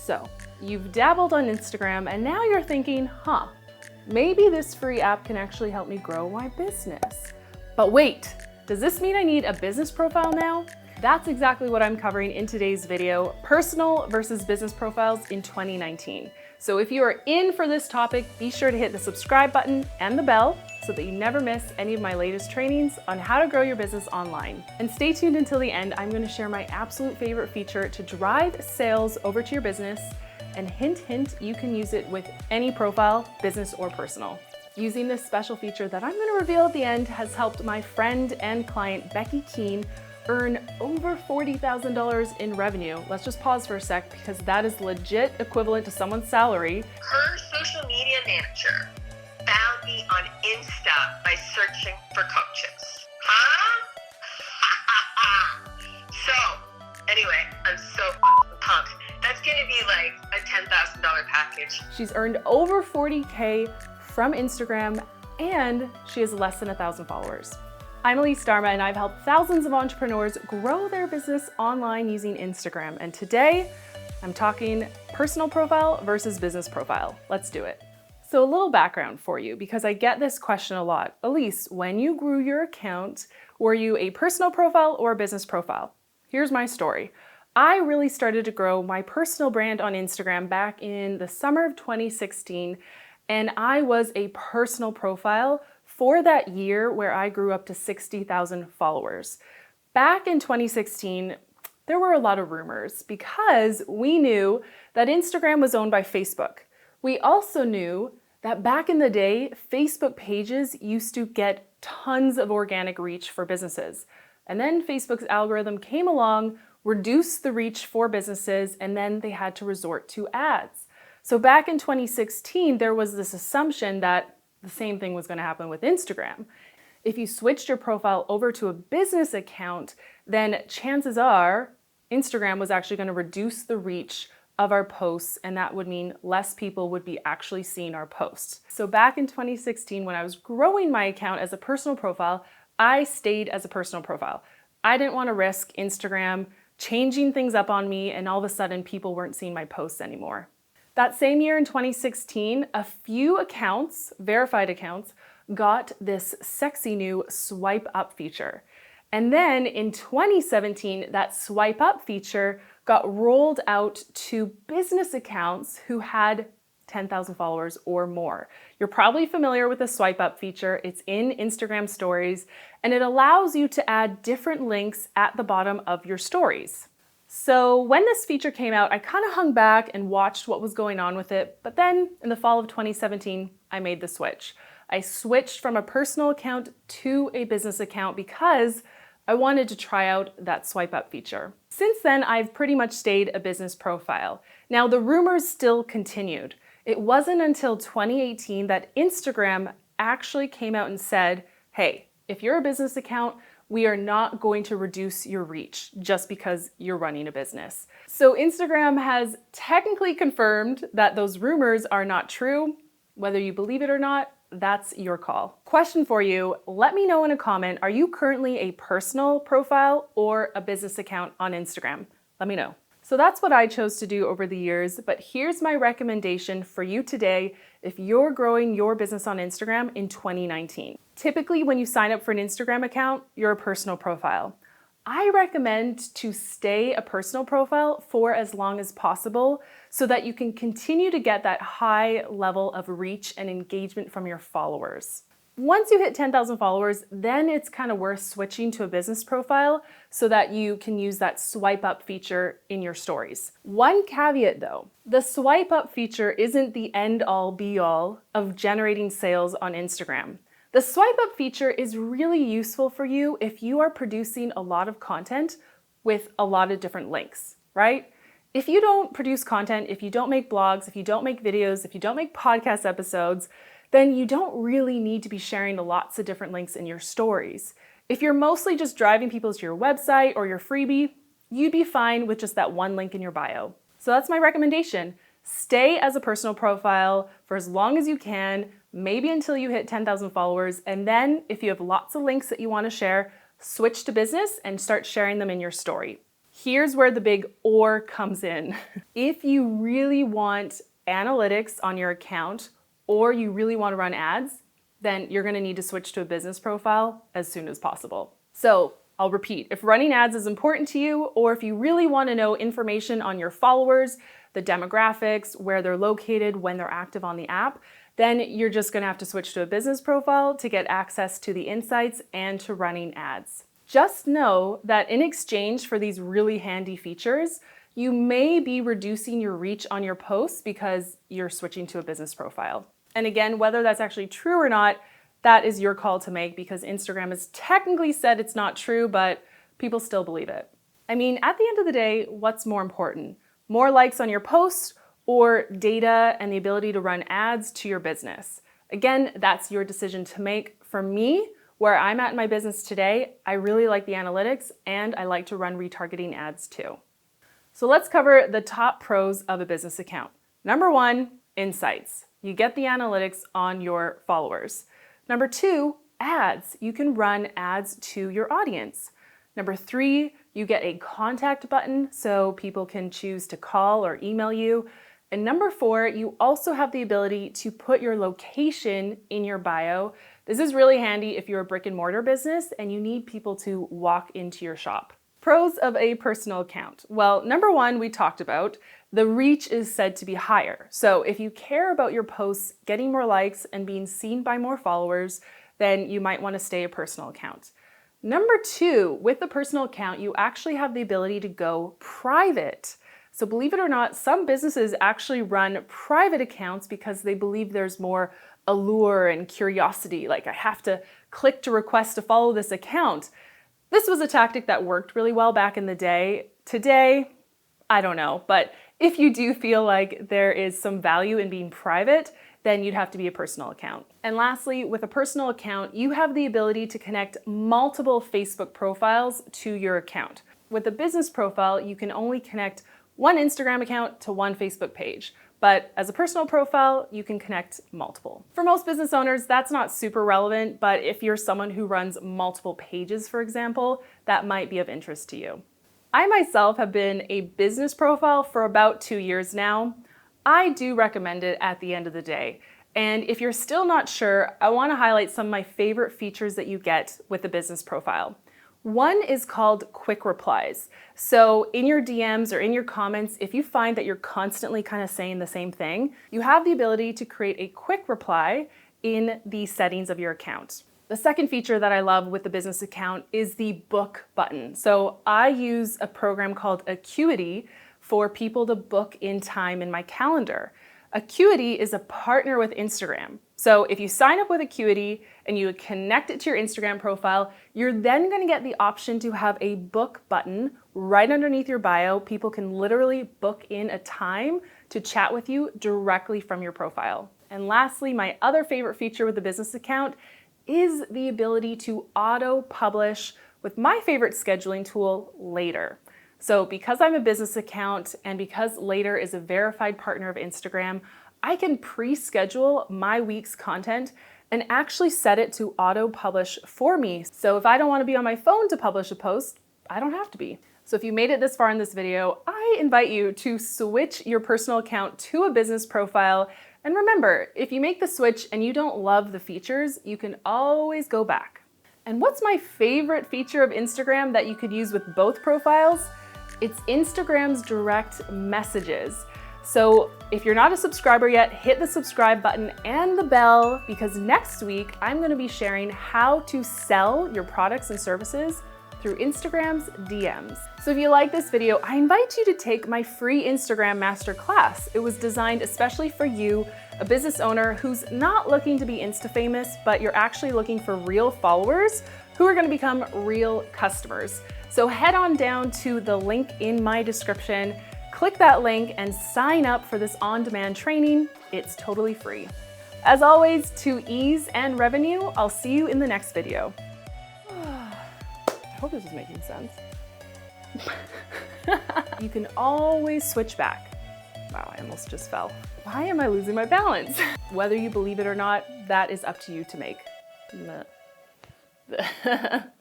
So, you've dabbled on Instagram and now you're thinking, maybe this free app can actually help me grow my business. But wait, does this mean I need a business profile now? That's exactly what I'm covering in today's video, personal versus business profiles in 2019. So if you are in for this topic, be sure to hit the subscribe button and the bell so that you never miss any of my latest trainings on how to grow your business online. And stay tuned until the end. I'm going to share my absolute favorite feature to drive sales over to your business. And hint, hint, you can use it with any profile, business or personal. Using this special feature that I'm going to reveal at the end has helped my friend and client, Becky Keene, earn over $40,000 in revenue. Let's just pause for a sec because that is legit equivalent to someone's salary. Her social media manager found me on Insta by searching for coaches. So, anyway, I'm so pumped. That's gonna be like a $10,000 package. She's earned over 40K from Instagram and she has less than 1,000 followers. I'm Elise Darma and I've helped thousands of entrepreneurs grow their business online using Instagram. And today I'm talking personal profile versus business profile. Let's do it. So a little background for you, because I get this question a lot. Elise, when you grew your account, were you a personal profile or a business profile? Here's my story. I really started to grow my personal brand on Instagram back in the summer of 2016, and I was a personal profile for that year where I grew up to 60,000 followers. Back in 2016, there were a lot of rumors because we knew that Instagram was owned by Facebook. We also knew that back in the day, Facebook pages used to get tons of organic reach for businesses. And then Facebook's algorithm came along, reduced the reach for businesses, and then they had to resort to ads. So back in 2016, there was this assumption that the same thing was going to happen with Instagram. If you switched your profile over to a business account, then chances are Instagram was actually going to reduce the reach of our posts, and that would mean less people would be actually seeing our posts. So back in 2016, when I was growing my account as a personal profile, I stayed as a personal profile. I didn't want to risk Instagram changing things up on me and all of a sudden people weren't seeing my posts anymore. That same year in 2016, a few accounts, verified accounts, got this sexy new swipe up feature. And then in 2017, that swipe up feature got rolled out to business accounts who had 10,000 followers or more. You're probably familiar with the swipe up feature. It's in Instagram stories, and it allows you to add different links at the bottom of your stories. So when this feature came out, I kind of hung back and watched what was going on with it. But then in the fall of 2017, I made the switch. I switched from a personal account to a business account because I wanted to try out that swipe up feature. Since then, I've pretty much stayed a business profile. Now, the rumors still continued. It wasn't until 2018 that Instagram actually came out and said, hey, if you're a business account, we are not going to reduce your reach just because you're running a business. So Instagram has technically confirmed that those rumors are not true. Whether you believe it or not, that's your call. Question for you, let me know in a comment, are you currently a personal profile or a business account on Instagram? Let me know. So that's what I chose to do over the years, but here's my recommendation for you today if you're growing your business on Instagram in 2019. Typically, when you sign up for an Instagram account, you're a personal profile. I recommend to stay a personal profile for as long as possible so that you can continue to get that high level of reach and engagement from your followers. Once you hit 10,000 followers, then it's kind of worth switching to a business profile so that you can use that swipe up feature in your stories. One caveat though, the swipe up feature isn't the end all be all of generating sales on Instagram. The swipe up feature is really useful for you if you are producing a lot of content with a lot of different links, right? If you don't produce content, if you don't make blogs, if you don't make videos, if you don't make podcast episodes, then you don't really need to be sharing lots of different links in your stories. If you're mostly just driving people to your website or your freebie, you'd be fine with just that one link in your bio. So that's my recommendation. Stay as a personal profile for as long as you can, maybe until you hit 10,000 followers. And then if you have lots of links that you want to share, switch to business and start sharing them in your story. here's where the big or comes in. If you really want analytics on your account or you really want to run ads, then you're going to need to switch to a business profile as soon as possible. So I'll repeat, if running ads is important to you, or if you really want to know information on your followers, the demographics, where they're located, when they're active on the app, then you're just going to have to switch to a business profile to get access to the insights and to running ads. Just know that in exchange for these really handy features, you may be reducing your reach on your posts because you're switching to a business profile. And again, whether that's actually true or not, that is your call to make, because Instagram has technically said it's not true, but people still believe it. I mean, at the end of the day, what's more important? More likes on your post or data and the ability to run ads to your business? Again, that's your decision to make. For me, where I'm at in my business today, I really like the analytics and I like to run retargeting ads too. So let's cover the top pros of a business account. Number one, insights. You get the analytics on your followers. Number two, ads. You can run ads to your audience. Number three, you get a contact button so people can choose to call or email you. And number four, you also have the ability to put your location in your bio. This is really handy if you're a brick and mortar business and you need people to walk into your shop. Pros of a personal account. Well, number one, we talked about, the reach is said to be higher. So if you care about your posts getting more likes and being seen by more followers, then you might want to stay a personal account. Number two, with a personal account, you actually have the ability to go private. So believe it or not, some businesses actually run private accounts because they believe there's more allure and curiosity. Like, I have to click to request to follow this account. This was a tactic that worked really well back in the day. Today, I don't know, but if you do feel like there is some value in being private, then you'd have to be a personal account. And lastly, with a personal account, you have the ability to connect multiple Facebook profiles to your account. With a business profile, you can only connect one Instagram account to one Facebook page. But as a personal profile, you can connect multiple. For most business owners, that's not super relevant, but if you're someone who runs multiple pages, for example, that might be of interest to you. I myself have been a business profile for about 2 years now. I do recommend it at the end of the day. And if you're still not sure, I want to highlight some of my favorite features that you get with a business profile. One is called quick replies. So in your DMs or in your comments, if you find that you're constantly kind of saying the same thing, you have the ability to create a quick reply in the settings of your account. The second feature that I love with the business account is the book button. So I use a program called Acuity for people to book in time in my calendar. Acuity is a partner with Instagram. So if you sign up with Acuity and you connect it to your Instagram profile, you're then going to get the option to have a book button right underneath your bio. People can literally book in a time to chat with you directly from your profile. And lastly, my other favorite feature with the business account is the ability to auto-publish with my favorite scheduling tool, Later. So because I'm a business account and because Later is a verified partner of Instagram, I can pre-schedule my week's content and actually set it to auto-publish for me. So if I don't want to be on my phone to publish a post, I don't have to be. So if you made it this far in this video, I invite you to switch your personal account to a business profile. And remember, if you make the switch and you don't love the features, you can always go back. And what's my favorite feature of Instagram that you could use with both profiles? It's Instagram's direct messages. So if you're not a subscriber yet, hit the subscribe button and the bell, because next week I'm going to be sharing how to sell your products and services through Instagram's DMs. So if you like this video, I invite you to take my free Instagram masterclass. It was designed especially for you, a business owner who's not looking to be Insta famous, but you're actually looking for real followers who are going to become real customers. So head on down to the link in my description, click that link and sign up for this on-demand training. It's totally free. As always, to ease and revenue, I'll see you in the next video. I hope this is making sense. You can always switch back. Wow, I almost just fell. Why am I losing my balance? Whether you believe it or not, that is up to you to make.